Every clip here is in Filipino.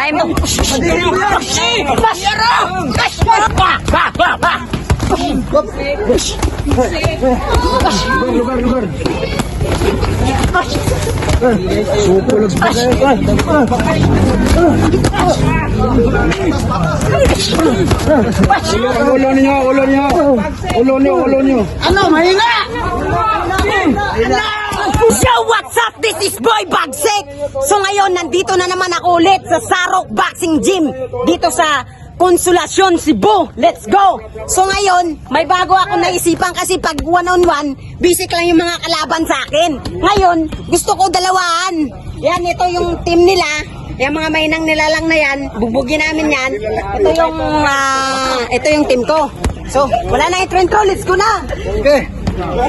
Time. Lugar. Supulog pa kayo. Ulo niyo. Ano, mahina? So what's up? This is Boy Bagsik. So ngayon, nandito na naman ako ulit sa Sarok Boxing Gym. Dito sa Consolacion, Cebu. Let's go! So ngayon, may bago ako naisipan kasi pag one-on-one, basic lang yung mga kalaban sa akin. Ngayon, gusto ko dalawahan. Yan, ito yung team nila. Yung mga mainang nilalang na yan, bubugin namin yan. Ito yung team ko. So, wala na intro, let's go na! Okay. Back!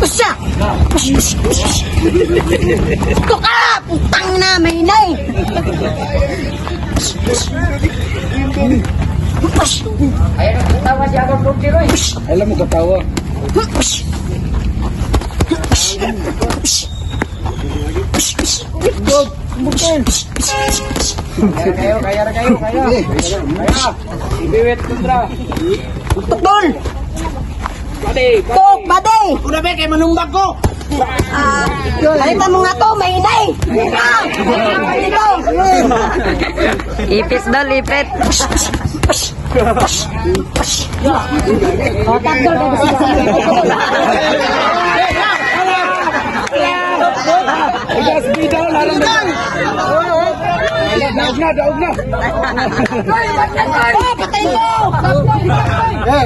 Pusya! Ito ka! Putang na, may inay! Alam mo katawa. Kaya. Ibiwit kontra. Tukdol! Tok, bade! Una ba kay manumbag ko? Kalitan mo nga to, may inay! Ito! Ipis dal, ipit! O, takdol ka Igas bidal larang daog na. Patay mo!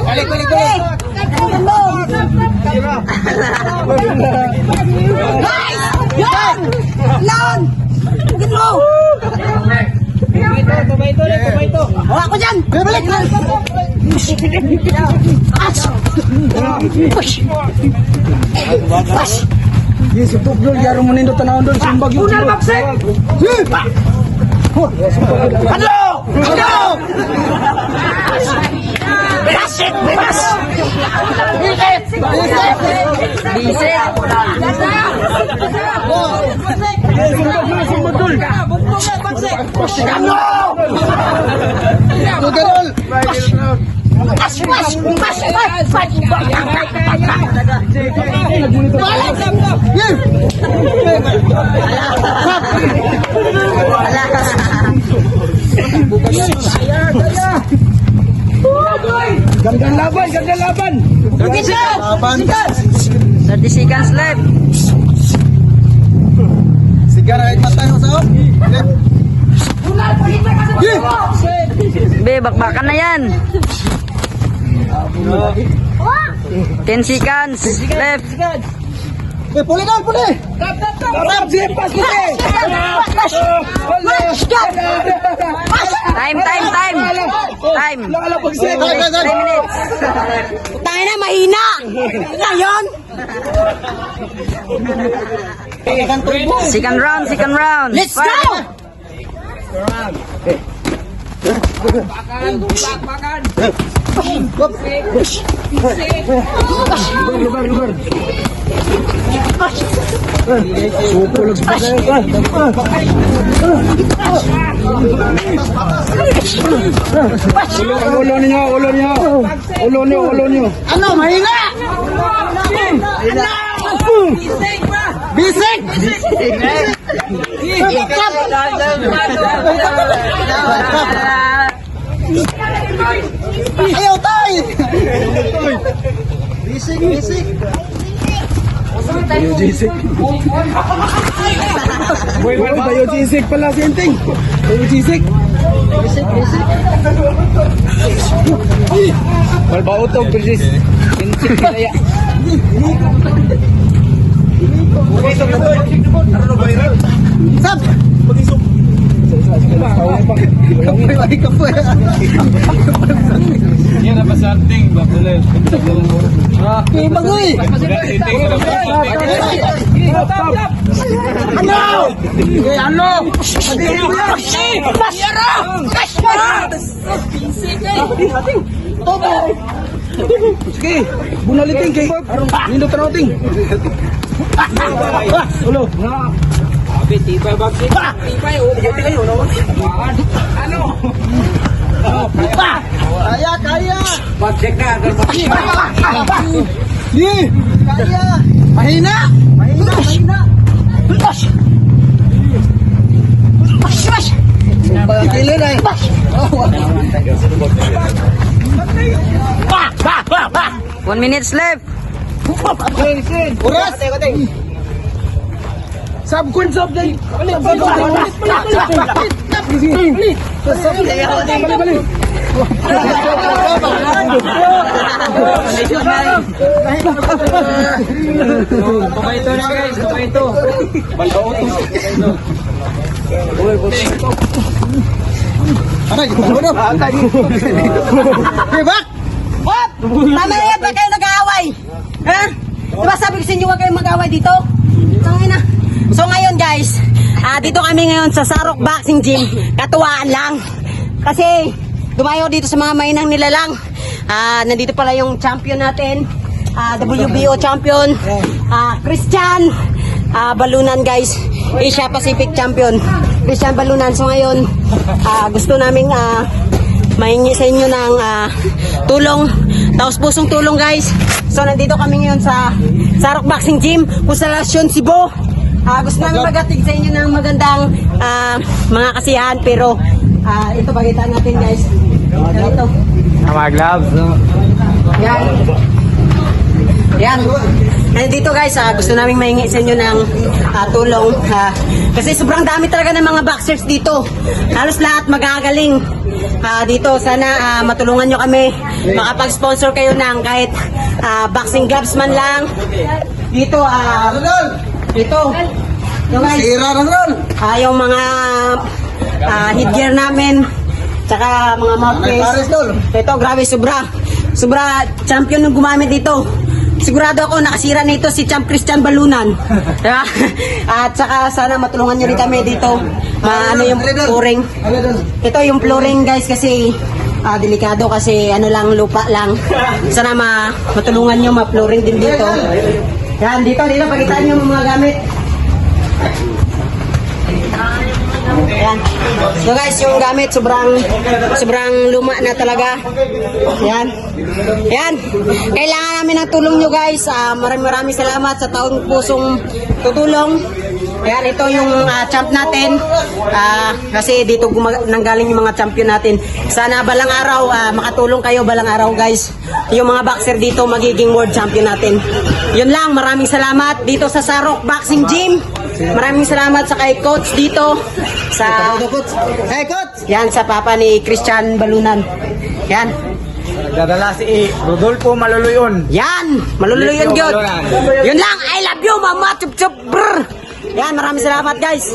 Balik. Patay mo! Guys! Yan! Lan! Tugin mo! Ito. O, ako dyan! Balik na. Push! Push! Yes, tutok dul, yaro mo nindo tanawon dul, simbag yun. Ano? Bisit! Bisit! Simbag dul. Ano? Tugarol. Push! Gandang laban. 30 seconds left. Sigara ay matay mo sao? Be, bakbakan na yan. 10 seconds left. Puli. Pas. Time. Time. 3 minutes. Tayo na, mahina. Ngayon. Second round. Let's go! Lugar. Supulog pa kayo. Ulo niyo. Ano, mahina? Bisik! Ayaw tayo! Bisik! Tayo Jisik. Tayo Jisik pala sinting. Tayo Jisik. Balbao to, Jis. Sintik kaya. Sab! Kapoy. Yan apa something bakulan. Bagoy! Ano? Ano? Sige, bunaliting kay. Nindot na nating. Ulo. Kaya, kaya. Di. Kaya. Mahina. Mahina. Pagkilin ay. 1 minute left. Oras. Subkun sub day. Balik. Papaito na guys, papaito. Aray, ano? Diba? What? Tama na yan, ba't kayo nag-aaway? Ha? Diba sabi ko sa inyo, huwag kayong mag-aaway dito? Tangina. So ngayon guys, dito kami ngayon sa Sarok Boxing Gym. Katuwaan lang. Kasi dumayo dito sa mga mainang nilalang. Nandito pala yung champion natin. WBO champion. Christian Balunan guys. Asia Pacific champion. Christian Balunan. So ngayon, gusto naming mahingi sa inyo ng tulong. Taos pusong tulong guys. So nandito kami ngayon sa Sarok Boxing Gym. Konsolasyon Cebu. Gusto namin magatig sa inyo ng magandang mga kasiyahan. Pero ito pagitan natin guys. Ito. Mga gloves. Yan. Yan. Dito guys, gusto namin mahingi sa inyo ng tulong. Kasi sobrang dami talaga ng mga boxers dito. Halos lahat magagaling. Dito sana matulungan nyo kami. Makapag-sponsor kayo ng kahit boxing gloves man lang. Dito, ito. Ito guys. Sira na ron. Yung mga headgear namin. Tsaka mga mouthpiece. Pares, Dol. Ito, grabe, sobra champion nung gumamit dito. Sigurado ako nakasira nito si Champ Christian Balunan. Diba? At saka sana matulungan nyo rin kami dito. Ano yung flooring. Ito yung flooring guys kasi delikado kasi ano lang, lupa lang. Sana matulungan nyo ma-flooring din dito. Yan, dito, pakitaan nyo mga gamit. Ayan. So guys, yung gamit sobrang luma na talaga. Ayan. Ayan. Kailangan namin ng tulong nyo guys. Maraming salamat sa taong pusong tutulong. Ayan, ito yung champ natin. Kasi dito nanggaling yung mga champion natin. Sana balang araw, makatulong kayo balang araw guys. Yung mga boxer dito magiging world champion natin. Yun lang, maraming salamat dito sa Sarok Boxing Gym. Maraming salamat sa kay coach dito sa Hey, coach. yan sa papa ni Christian Balunan. Yan. Dadala si Rodolfo Maluluyon. Yan, maluluyon yun. Yun lang, I love you mama chup chup. Brr. Yan, maraming salamat guys.